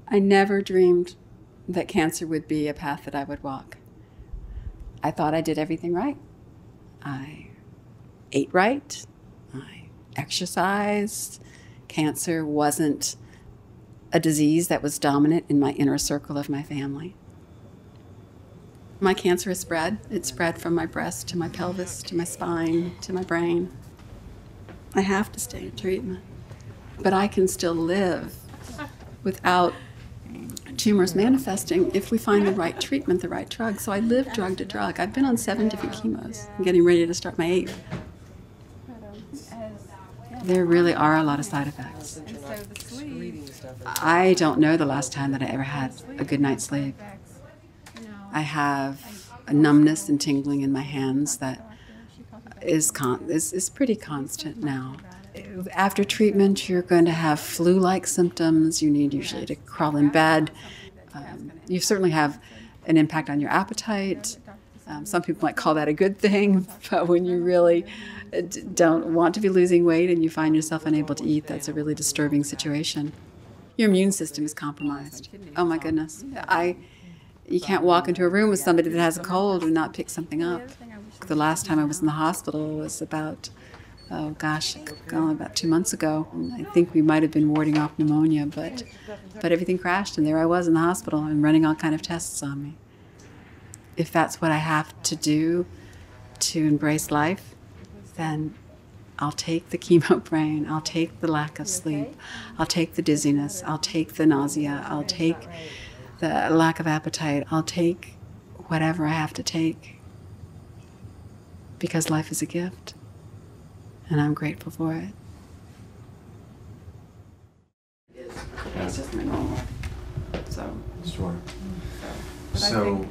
I never dreamed that cancer would be a path that I would walk. I thought I did everything right. I ate right. I exercised. Cancer wasn't a disease that was dominant in my inner circle of my family. My cancer has spread. It spread from my breast to my pelvis, to my spine, to my brain. I have to stay in treatment. But I can still live without tumors manifesting if we find the right treatment, the right drug. So I live drug to drug. I've been on 7 different chemos. I'm getting ready to start my 8th. There really are a lot of side effects. I don't know the last time that I ever had a good night's sleep. I have a numbness and tingling in my hands that is pretty constant now. After treatment, you're going to have flu-like symptoms. You need usually to crawl in bed. You certainly have an impact on your appetite. Some people might call that a good thing, but when you really don't want to be losing weight and you find yourself unable to eat, that's a really disturbing situation. Your immune system is compromised. Oh my goodness. You can't walk into a room with somebody that has a cold and not pick something up. The last time I was in the hospital was about, about 2 months ago. I think we might have been warding off pneumonia, but everything crashed, and there I was in the hospital and running all kind of tests on me. If that's what I have to do to embrace life, then I'll take the chemo brain, I'll take the lack of sleep, I'll take the dizziness, I'll take the nausea, I'll take the lack of appetite, I'll take whatever I have to take, because life is a gift, and I'm grateful for it. It's just my normal. Sure. So,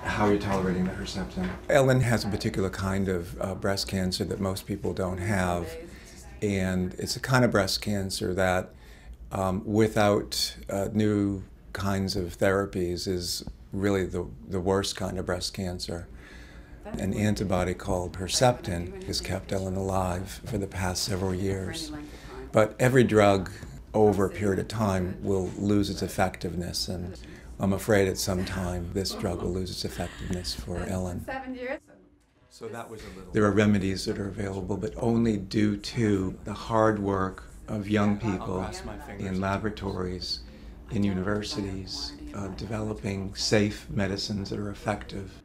how are you tolerating the Herceptin? Ellen has a particular kind of breast cancer that most people don't have, and it's a kind of breast cancer that, without new kinds of therapies, is really the worst kind of breast cancer. An antibody called Herceptin has kept Ellen alive for the past several years. But every drug over a period of time will lose its effectiveness, and I'm afraid at some time this drug will lose its effectiveness for Ellen. There are remedies that are available, but only due to the hard work of young people in laboratories, in universities, developing safe medicines that are effective.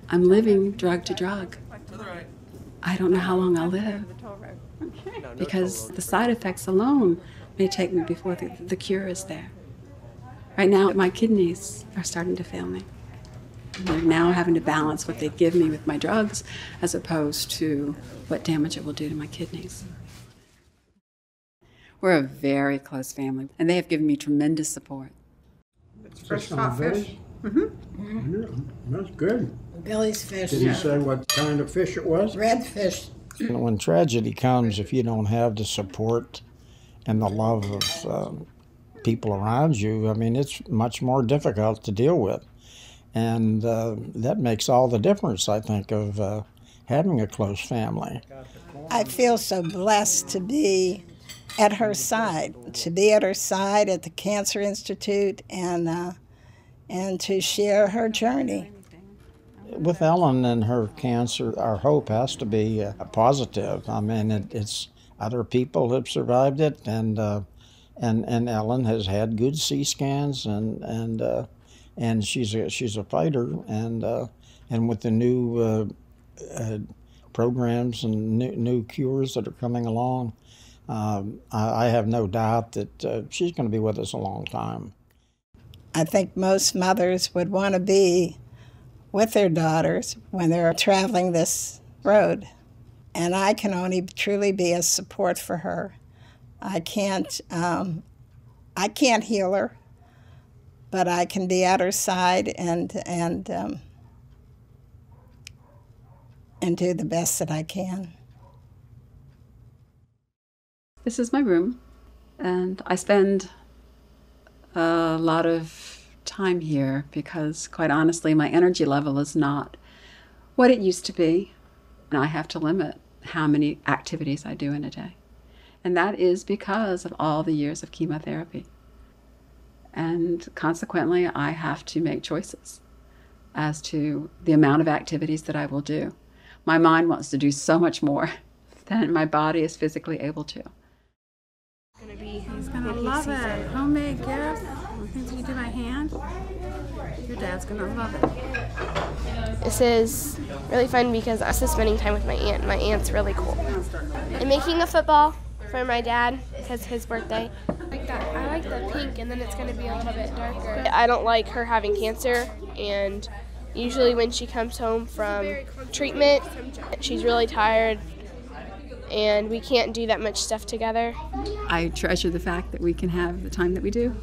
I'm living drug to drug. I don't know how long I'll live, because the side effects alone may take me before the cure is there. Right now, my kidneys are starting to fail me. They're now having to balance what they give me with my drugs as opposed to what damage it will do to my kidneys. We're a very close family, and they have given me tremendous support. Fresh caught fish. Mm-hmm. Yeah, that's good. Billy's fish. Did he say what kind of fish it was? Red fish. When tragedy comes, if you don't have the support and the love of people around you, I mean, it's much more difficult to deal with. And that makes all the difference, I think, of having a close family. I feel so blessed to be at her side, at the Cancer Institute, and to share her journey. With Ellen and her cancer, our hope has to be positive. I mean, it's other people have survived it, and Ellen has had good C scans, and she's a fighter, and with the new programs and new cures that are coming along, I have no doubt that she's going to be with us a long time. I think most mothers would want to be with their daughters when they're traveling this road. And I can only truly be a support for her. I can't heal her, but I can be at her side and do the best that I can. This is my room, and I spend a lot of time here because, quite honestly, my energy level is not what it used to be, and I have to limit how many activities I do in a day. And that is because of all the years of chemotherapy. And consequently, I have to make choices as to the amount of activities that I will do. My mind wants to do so much more than my body is physically able to. He's gonna love it. Homemade gifts, things you do by hand. Your dad's gonna love it. This is really fun because I'm also spending time with my aunt. My aunt's really cool. I'm making a football for my dad because it's his birthday. I like the pink, and then it's going to be a little bit darker. I don't like her having cancer, and usually when she comes home from treatment, she's really tired, and we can't do that much stuff together. I treasure the fact that we can have the time that we do.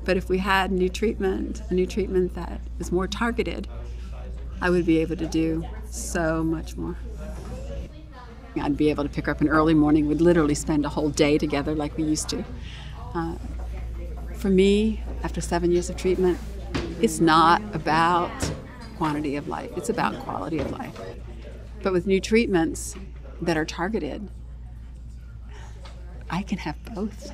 But if we had a new treatment that is more targeted, I would be able to do so much more. I'd be able to pick her up in early morning. We'd literally spend a whole day together like we used to. For me, after 7 years of treatment, it's not about quantity of life, it's about quality of life. But with new treatments that are targeted, I can have both.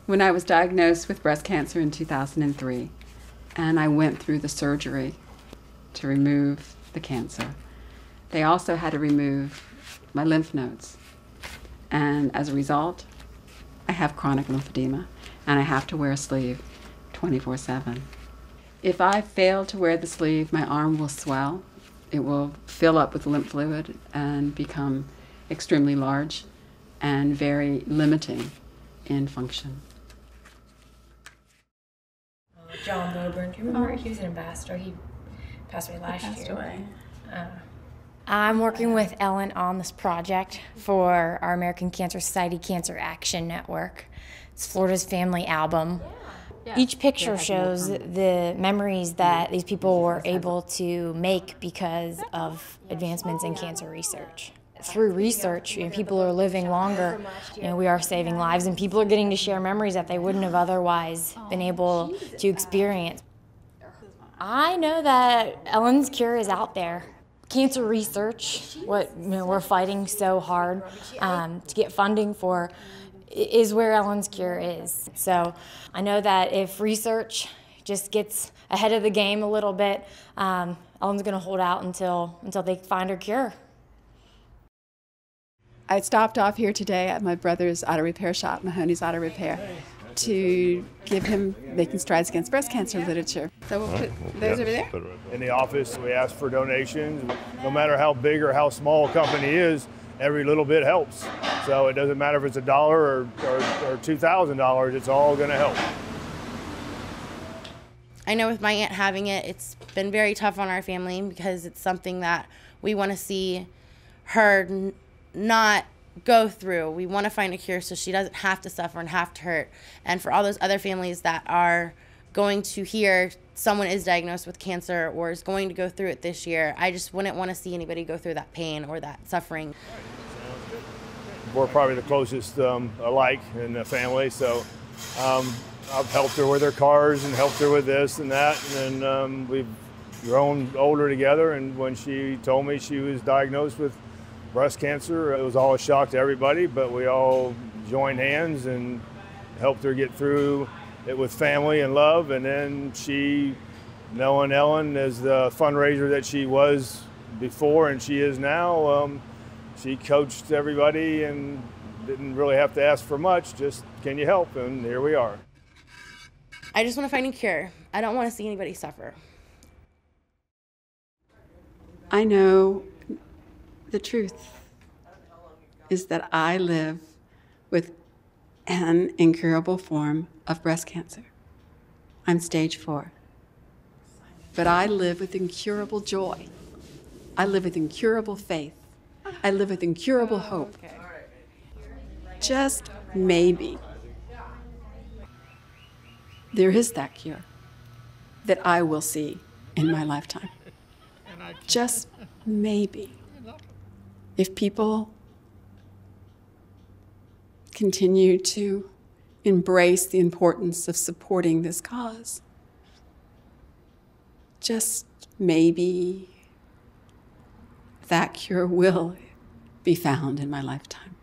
When I was diagnosed with breast cancer in 2003, and I went through the surgery to remove the cancer, they also had to remove my lymph nodes. And as a result, I have chronic lymphedema, and I have to wear a sleeve 24/7. If I fail to wear the sleeve, my arm will swell. It will fill up with lymph fluid and become extremely large and very limiting in function. John Loburn, do you remember? He was an ambassador. He passed away last year. Passed away. I'm working with Ellen on this project for our American Cancer Society Cancer Action Network. It's Florida's Family Album. Each picture shows the memories that these people were able to make because of advancements in cancer research. Through research, people are living longer. We are saving lives, and people are getting to share memories that they wouldn't have otherwise been able to experience. I know that Ellen's cure is out there. Cancer research, what we're fighting so hard to get funding for, is where Ellen's cure is. So I know that if research just gets ahead of the game a little bit, Ellen's going to hold out until they find her cure. I stopped off here today at my brother's auto repair shop, Mahoney's Auto Repair, to give him Making Strides Against Breast Cancer literature. So we'll put those over there. In the office, we ask for donations. No matter how big or how small a company is, every little bit helps. So it doesn't matter if it's $1 or $2,000, it's all going to help. I know with my aunt having it, it's been very tough on our family because it's something that we want to see her not go through. We want to find a cure so she doesn't have to suffer and have to hurt. And for all those other families that are going to hear someone is diagnosed with cancer or is going to go through it this year, I just wouldn't want to see anybody go through that pain or that suffering. We're probably the closest alike in the family, so I've helped her with her cars and helped her with this and that, and then we've grown older together. And when she told me she was diagnosed with breast cancer, it was all a shock to everybody, but we all joined hands and helped her get through it with family and love. And then she, knowing Ellen as the fundraiser that she was before and she is now, she coached everybody and didn't really have to ask for much, just can you help? And here we are. I just want to find a cure. I don't want to see anybody suffer. I know the truth is that I live with an incurable form of breast cancer. I'm stage 4. But I live with incurable joy. I live with incurable faith. I live with incurable hope. Just maybe there is that cure that I will see in my lifetime. Just maybe. If people continue to embrace the importance of supporting this cause, just maybe that cure will be found in my lifetime.